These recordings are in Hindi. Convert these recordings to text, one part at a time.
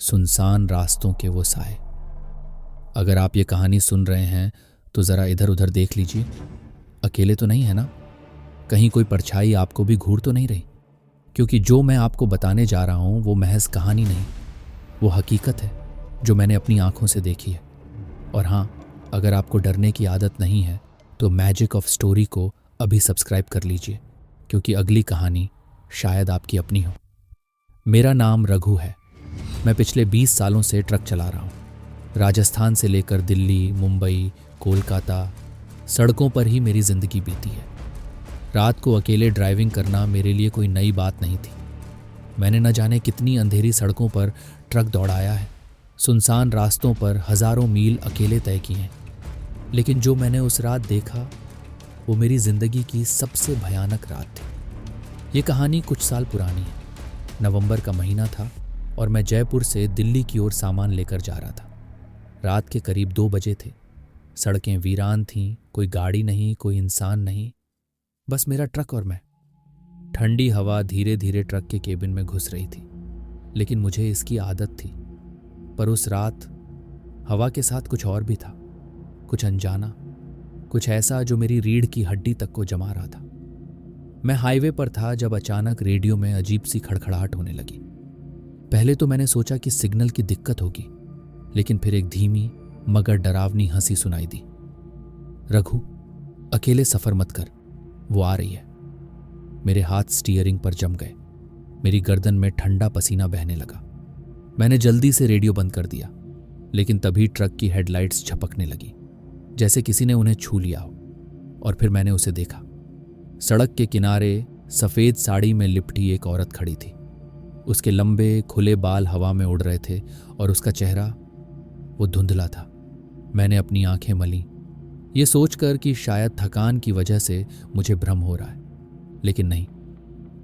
सुनसान रास्तों के वो साए। अगर आप ये कहानी सुन रहे हैं तो ज़रा इधर उधर देख लीजिए। अकेले तो नहीं है ना? कहीं कोई परछाई आपको भी घूर तो नहीं रही? क्योंकि जो मैं आपको बताने जा रहा हूँ वो महज कहानी नहीं, वो हकीकत है जो मैंने अपनी आंखों से देखी है। और हाँ, अगर आपको डरने की आदत नहीं है तो मैजिक ऑफ स्टोरी को अभी सब्सक्राइब कर लीजिए, क्योंकि अगली कहानी शायद आपकी अपनी हो। मेरा नाम रघु है। मैं पिछले 20 सालों से ट्रक चला रहा हूँ। राजस्थान से लेकर दिल्ली, मुंबई, कोलकाता, सड़कों पर ही मेरी ज़िंदगी बीती है। रात को अकेले ड्राइविंग करना मेरे लिए कोई नई बात नहीं थी। मैंने न जाने कितनी अंधेरी सड़कों पर ट्रक दौड़ाया है, सुनसान रास्तों पर हज़ारों मील अकेले तय किए हैं। लेकिन जो मैंने उस रात देखा वो मेरी ज़िंदगी की सबसे भयानक रात थी। ये कहानी कुछ साल पुरानी है। नवंबर का महीना था और मैं जयपुर से दिल्ली की ओर सामान लेकर जा रहा था। रात के करीब 2 बजे थे। सड़कें वीरान थीं, कोई गाड़ी नहीं, कोई इंसान नहीं, बस मेरा ट्रक और मैं। ठंडी हवा धीरे धीरे ट्रक के केबिन में घुस रही थी, लेकिन मुझे इसकी आदत थी। पर उस रात हवा के साथ कुछ और भी था, कुछ अनजाना, कुछ ऐसा जो मेरी रीढ़ की हड्डी तक को जमा रहा था। मैं हाईवे पर था जब अचानक रेडियो में अजीब सी खड़खड़ाहट होने लगी। पहले तो मैंने सोचा कि सिग्नल की दिक्कत होगी, लेकिन फिर एक धीमी मगर डरावनी हंसी सुनाई दी। रघु, अकेले सफर मत कर, वो आ रही है। मेरे हाथ स्टीयरिंग पर जम गए। मेरी गर्दन में ठंडा पसीना बहने लगा। मैंने जल्दी से रेडियो बंद कर दिया, लेकिन तभी ट्रक की हेडलाइट्स झपकने लगी, जैसे किसी ने उन्हें छू लिया हो। और फिर मैंने उसे देखा। सड़क के किनारे सफ़ेद साड़ी में लिपटी एक औरत खड़ी थी। उसके लंबे खुले बाल हवा में उड़ रहे थे और उसका चेहरा वो धुंधला था। मैंने अपनी आंखें मलीं, ये सोचकर कि शायद थकान की वजह से मुझे भ्रम हो रहा है, लेकिन नहीं,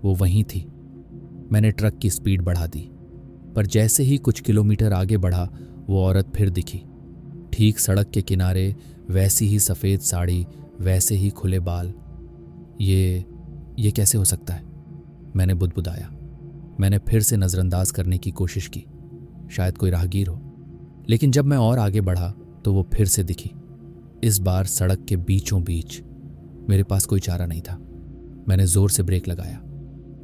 वो वहीं थी। मैंने ट्रक की स्पीड बढ़ा दी, पर जैसे ही कुछ किलोमीटर आगे बढ़ा वो औरत फिर दिखी। ठीक सड़क के किनारे, वैसी ही सफ़ेद साड़ी, वैसे ही खुले बाल। ये कैसे हो सकता है? मैंने बुदबुदाया। मैंने फिर से नज़रअंदाज करने की कोशिश की, शायद कोई राहगीर हो। लेकिन जब मैं और आगे बढ़ा तो वो फिर से दिखी, इस बार सड़क के बीचों बीच। मेरे पास कोई चारा नहीं था। मैंने ज़ोर से ब्रेक लगाया।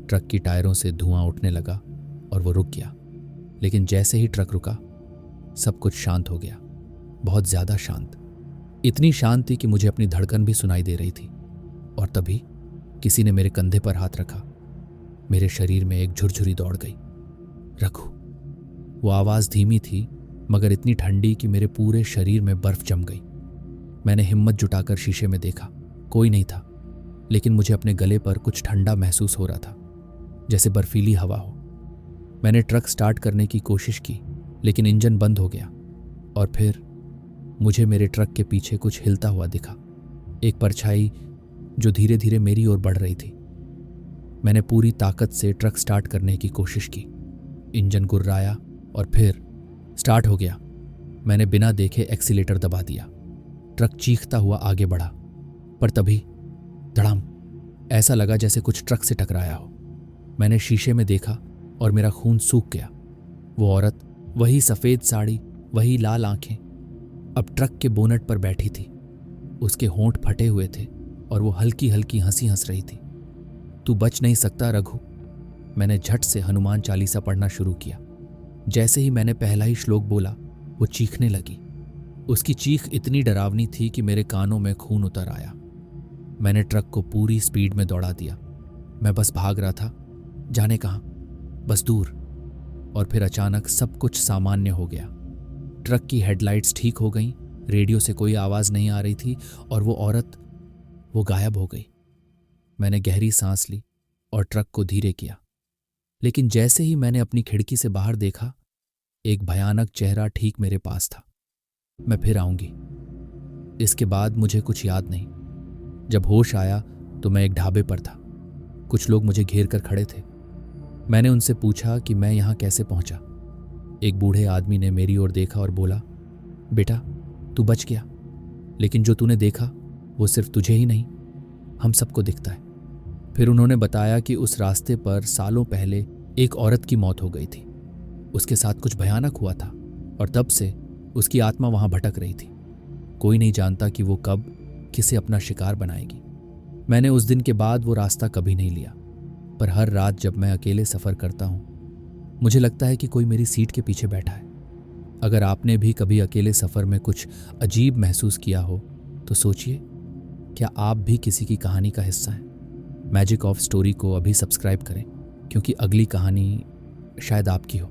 ट्रक की टायरों से धुआं उठने लगा और वो रुक गया। लेकिन जैसे ही ट्रक रुका, सब कुछ शांत हो गया, बहुत ज़्यादा शांत। इतनी शांत थी कि मुझे अपनी धड़कन भी सुनाई दे रही थी। और तभी किसी ने मेरे कंधे पर हाथ रखा। मेरे शरीर में एक झुरझुरी दौड़ गई। रघु। वो आवाज़ धीमी थी, मगर इतनी ठंडी कि मेरे पूरे शरीर में बर्फ जम गई। मैंने हिम्मत जुटाकर शीशे में देखा। कोई नहीं था, लेकिन मुझे अपने गले पर कुछ ठंडा महसूस हो रहा था, जैसे बर्फीली हवा हो। मैंने ट्रक स्टार्ट करने की कोशिश की, लेकिन इंजन बंद हो गया। और फिर मुझे मेरे ट्रक के पीछे कुछ हिलता हुआ दिखा, एक परछाई जो धीरे धीरे मेरी ओर बढ़ रही थी। मैंने पूरी ताकत से ट्रक स्टार्ट करने की कोशिश की। इंजन गुर्राया और फिर स्टार्ट हो गया। मैंने बिना देखे एक्सीलेटर दबा दिया। ट्रक चीखता हुआ आगे बढ़ा, पर तभी धड़ाम, ऐसा लगा जैसे कुछ ट्रक से टकराया हो। मैंने शीशे में देखा और मेरा खून सूख गया। वो औरत, वही सफ़ेद साड़ी, वही लाल आंखें, अब ट्रक के बोनट पर बैठी थी। उसके होंठ फटे हुए थे और वो हल्की हल्की हंसी हंस रही थी। तू बच नहीं सकता रघु। मैंने झट से हनुमान चालीसा पढ़ना शुरू किया। जैसे ही मैंने पहला ही श्लोक बोला, वो चीखने लगी। उसकी चीख इतनी डरावनी थी कि मेरे कानों में खून उतर आया। मैंने ट्रक को पूरी स्पीड में दौड़ा दिया। मैं बस भाग रहा था, जाने कहाँ, बस दूर। और फिर अचानक सब कुछ सामान्य हो गया। ट्रक की हेडलाइट्स ठीक हो गईं, रेडियो से कोई आवाज़ नहीं आ रही थी और वो औरत, वो गायब हो गई। मैंने गहरी सांस ली और ट्रक को धीरे किया। लेकिन जैसे ही मैंने अपनी खिड़की से बाहर देखा, एक भयानक चेहरा ठीक मेरे पास था। मैं फिर आऊंगी। इसके बाद मुझे कुछ याद नहीं। जब होश आया तो मैं एक ढाबे पर था। कुछ लोग मुझे घेर कर खड़े थे। मैंने उनसे पूछा कि मैं यहाँ कैसे पहुंचा। एक बूढ़े आदमी ने मेरी ओर देखा और बोला, बेटा, तू बच गया, लेकिन जो तूने देखा वो सिर्फ तुझे ही नहीं, हम सबको दिखता है। फिर उन्होंने बताया कि उस रास्ते पर सालों पहले एक औरत की मौत हो गई थी। उसके साथ कुछ भयानक हुआ था और तब से उसकी आत्मा वहां भटक रही थी। कोई नहीं जानता कि वो कब किसे अपना शिकार बनाएगी। मैंने उस दिन के बाद वो रास्ता कभी नहीं लिया, पर हर रात जब मैं अकेले सफ़र करता हूँ मुझे लगता है कि कोई मेरी सीट के पीछे बैठा है। अगर आपने भी कभी अकेले सफ़र में कुछ अजीब महसूस किया हो तो सोचिए, क्या आप भी किसी की कहानी का हिस्सा हैं? मैजिक ऑफ स्टोरी को अभी सब्सक्राइब करें, क्योंकि अगली कहानी शायद आपकी हो।